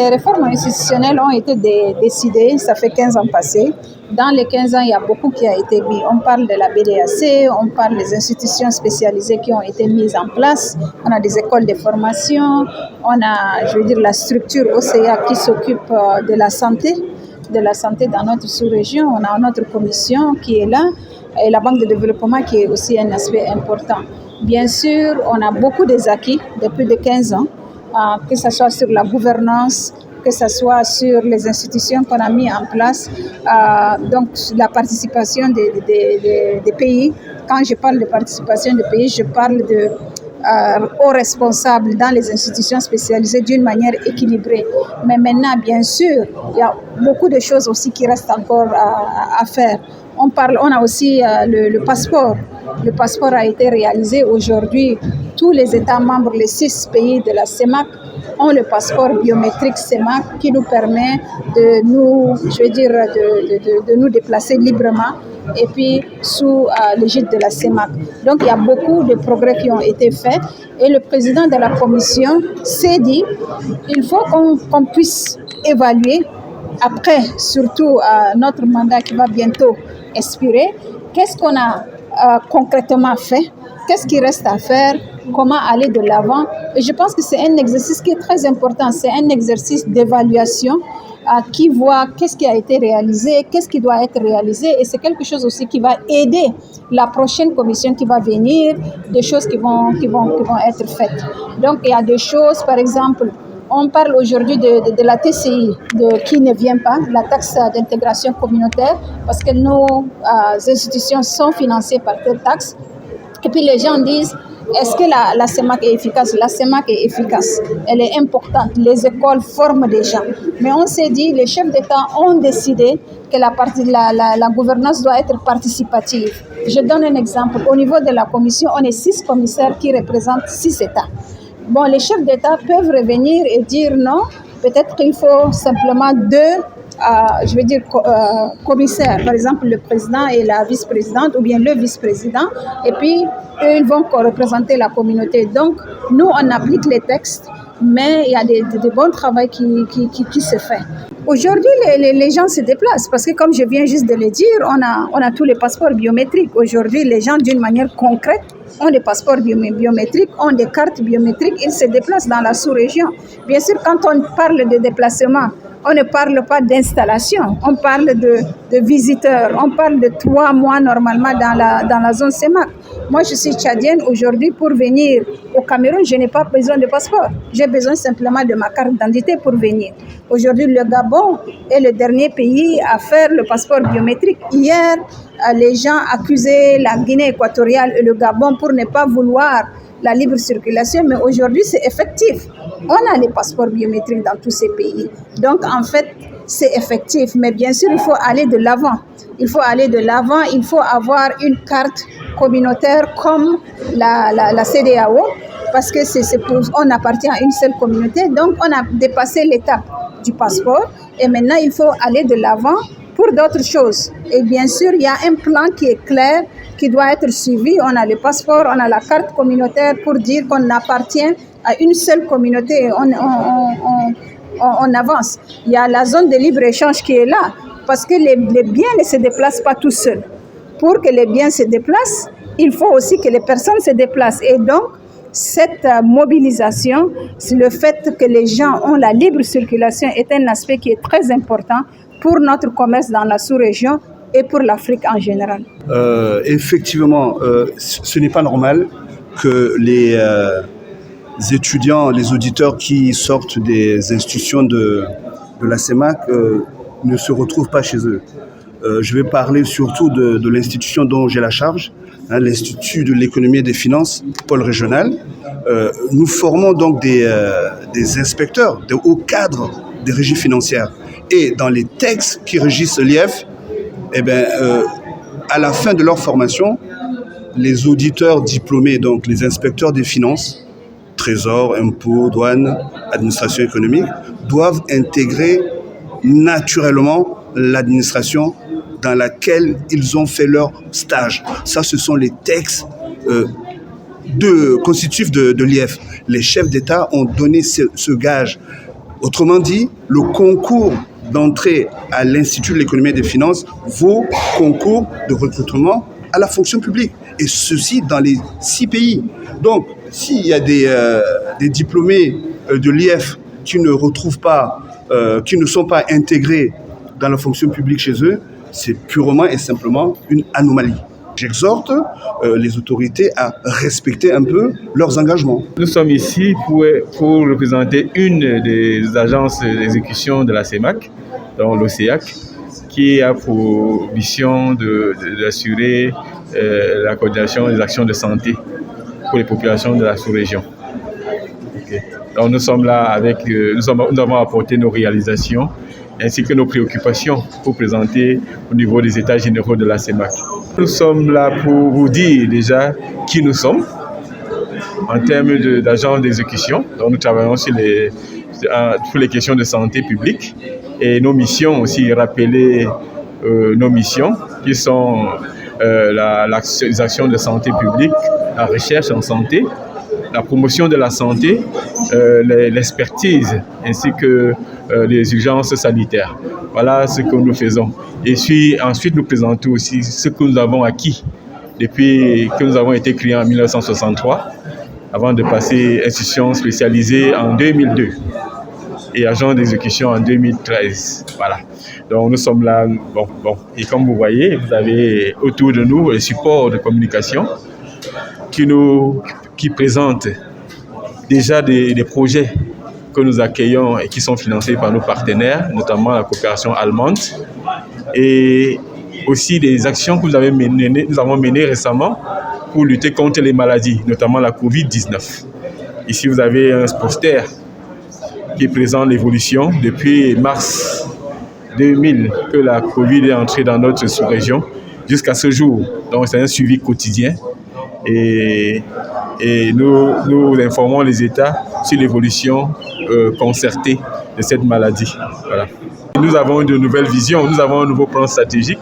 les réformes institutionnelles ont été décidées, ça fait 15 ans passés. Dans les 15 ans, il y a beaucoup qui a été mis. On parle de la BDAC, on parle des institutions spécialisées qui ont été mises en place. On a des écoles de formation, on a, la structure OCA qui s'occupe de la santé dans notre sous-région. On a notre commission qui est là et la Banque de développement qui est aussi un aspect important. Bien sûr, on a beaucoup des acquis depuis de 15 ans, que ce soit sur la gouvernance, que ce soit sur les institutions qu'on a mis en place, donc la participation des pays. Quand je parle de participation des pays, je parle aux responsables dans les institutions spécialisées d'une manière équilibrée. Mais maintenant, bien sûr, il y a beaucoup de choses aussi qui restent encore à faire. On a aussi le passeport. Le passeport a été réalisé aujourd'hui. Tous les États membres, les 6 pays de la CEMAC, ont le passeport biométrique CEMAC qui nous permet de nous déplacer librement et puis sous l'égide de la CEMAC. Donc il y a beaucoup de progrès qui ont été faits et le président de la commission s'est dit il faut qu'on puisse évaluer après surtout notre mandat qui va bientôt expirer, qu'est-ce qu'on a concrètement fait, qu'est-ce qui reste à faire, comment aller de l'avant. Et je pense que c'est un exercice qui est très important, c'est un exercice d'évaluation qui voit qu'est-ce qui a été réalisé, qu'est-ce qui doit être réalisé, et c'est quelque chose aussi qui va aider la prochaine commission qui va venir, des choses qui vont être faites. Donc il y a des choses, par exemple, on parle aujourd'hui de la TCI, qui ne vient pas, la taxe d'intégration communautaire, parce que nos institutions sont financées par cette taxe. Et puis les gens disent, est-ce que la CEMAC est efficace? La CEMAC est efficace, elle est importante, les écoles forment des gens. Mais on s'est dit, les chefs d'État ont décidé que la gouvernance doit être participative. Je donne un exemple. Au niveau de la commission, on est 6 commissaires qui représentent 6 États. Bon, les chefs d'État peuvent revenir et dire non, peut-être qu'il faut simplement 2 commissaires, par exemple le président et la vice-présidente, ou bien le vice-président, et puis eux, ils vont représenter la communauté. Donc, nous, on applique les textes, mais il y a des bons travaux qui se fait. Aujourd'hui, les gens se déplacent parce que, comme je viens juste de le dire, on a tous les passeports biométriques. Aujourd'hui, les gens, d'une manière concrète, ont des passeports biométriques, ont des cartes biométriques, ils se déplacent dans la sous-région. Bien sûr, quand on parle de déplacement, on ne parle pas d'installation, on parle de visiteurs, on parle de 3 mois normalement dans la zone CEMAC. Moi, je suis tchadienne aujourd'hui. Pour venir au Cameroun, je n'ai pas besoin de passeport. J'ai besoin simplement de ma carte d'identité pour venir. Aujourd'hui, le Gabon est le dernier pays à faire le passeport biométrique. Hier, les gens accusaient la Guinée équatoriale et le Gabon pour ne pas vouloir la libre circulation, mais aujourd'hui, c'est effectif. On a les passeports biométriques dans tous ces pays. Donc, en fait, c'est effectif. Mais bien sûr, il faut aller de l'avant. Il faut avoir une carte communautaire comme la CEDEAO, parce que on appartient à une seule communauté. Donc, on a dépassé l'étape du passeport et maintenant, il faut aller de l'avant pour d'autres choses. Et bien sûr, il y a un plan qui est clair, qui doit être suivi. On a le passeport, on a la carte communautaire pour dire qu'on appartient à une seule communauté. On avance. Il y a la zone de libre-échange qui est là, parce que les biens ne se déplacent pas tout seuls. Pour que les biens se déplacent, il faut aussi que les personnes se déplacent. Et donc, cette mobilisation, le fait que les gens ont la libre circulation est un aspect qui est très important pour notre commerce dans la sous-région et pour l'Afrique en général. Effectivement, ce n'est pas normal que les étudiants, les auditeurs qui sortent des institutions de la CEMAC ne se retrouvent pas chez eux. Je vais parler surtout de l'institution dont j'ai la charge, l'Institut de l'économie et des finances, pôle régional. Nous formons donc des inspecteurs, des hauts cadres des régies financières. Et dans les textes qui régissent l'IF, à la fin de leur formation, les auditeurs diplômés, donc les inspecteurs des finances, trésor, impôts, douane, administration économique, doivent intégrer naturellement l'administration dans laquelle ils ont fait leur stage. Ça, ce sont les textes constitutifs de l'IF. Les chefs d'État ont donné ce gage Autrement dit, le concours d'entrée à l'Institut de l'économie et des finances vaut concours de recrutement à la fonction publique. Et ceci dans les 6 pays. Donc, s'il y a des diplômés de l'IF qui ne retrouvent pas, qui ne sont pas intégrés dans la fonction publique chez eux, c'est purement et simplement une anomalie. J'exhorte les autorités à respecter un peu leurs engagements. Nous sommes ici pour représenter une des agences d'exécution de la CEMAC, donc l'OCEAC, qui a pour mission d'assurer la coordination des actions de santé pour les populations de la sous-région. Okay. Donc nous sommes là nous avons apporté nos réalisations ainsi que nos préoccupations pour présenter au niveau des états généraux de la CEMAC. Nous sommes là pour vous dire déjà qui nous sommes en termes d'agents d'exécution. Donc nous travaillons sur les questions de santé publique et nos missions aussi, rappeler nos missions qui sont les actions de santé publique, la recherche en santé, la promotion de la santé, l'expertise ainsi que les urgences sanitaires. Voilà ce que nous faisons. Et puis, ensuite, nous présentons aussi ce que nous avons acquis depuis que nous avons été créés en 1963, avant de passer institution spécialisée en 2002 et agent d'exécution en 2013. Voilà. Donc nous sommes là. Bon. Et comme vous voyez, vous avez autour de nous les supports de communication qui présentent déjà des projets que nous accueillons et qui sont financés par nos partenaires, notamment la coopération allemande, et aussi des actions que nous avons menées récemment pour lutter contre les maladies, notamment la Covid-19. Ici, vous avez un poster qui présente l'évolution depuis mars 2000 que la Covid est entrée dans notre sous-région jusqu'à ce jour. Donc, c'est un suivi quotidien et nous informons les États sur l'évolution concertée de cette maladie. Voilà. Nous avons de nouvelles visions, nous avons un nouveau plan stratégique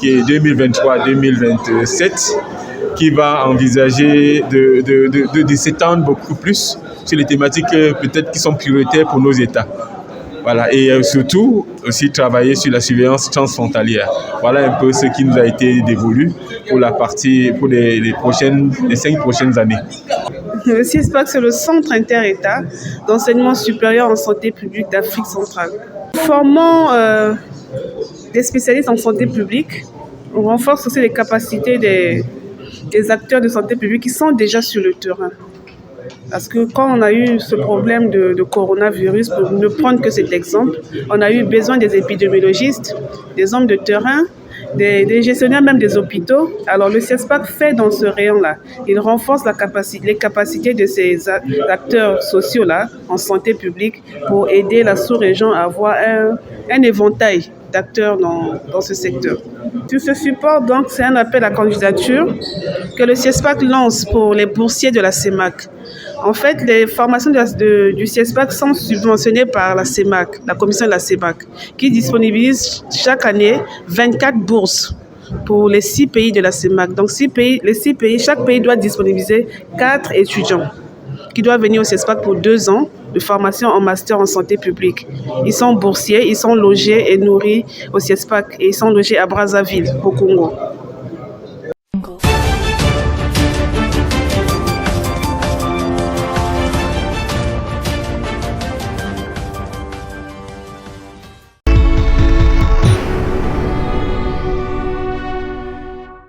qui est 2023-2027 qui va envisager de s'étendre beaucoup plus sur les thématiques peut-être qui sont prioritaires pour nos États. Voilà. Et surtout aussi travailler sur la surveillance transfrontalière. Voilà un peu ce qui nous a été dévolu pour les 5 prochaines années. Le CIESPAC, c'est le Centre inter-État d'enseignement supérieur en santé publique d'Afrique centrale. Nous formons des spécialistes en santé publique. On renforce aussi les capacités des acteurs de santé publique qui sont déjà sur le terrain. Parce que quand on a eu ce problème de coronavirus, pour ne prendre que cet exemple, on a eu besoin des épidémiologistes, des hommes de terrain, des gestionnaires même des hôpitaux. Alors le CIESPAC fait dans ce rayon-là. Il renforce les capacités de ces acteurs sociaux-là en santé publique pour aider la sous-région à avoir un éventail d'acteurs dans ce secteur. Sur ce support, donc, c'est un appel à candidature que le CIESPAC lance pour les boursiers de la CEMAC. En fait, les formations du CIESPAC sont subventionnées par la CEMAC, la commission de la CEMAC, qui disponibilise chaque année 24 bourses pour les 6 pays de la CEMAC. Donc, chaque pays doit disponibiliser 4 étudiants qui doivent venir au CIESPAC pour 2 ans de formation en master en santé publique. Ils sont boursiers, ils sont logés et nourris au CIESPAC et ils sont logés à Brazzaville, au Congo.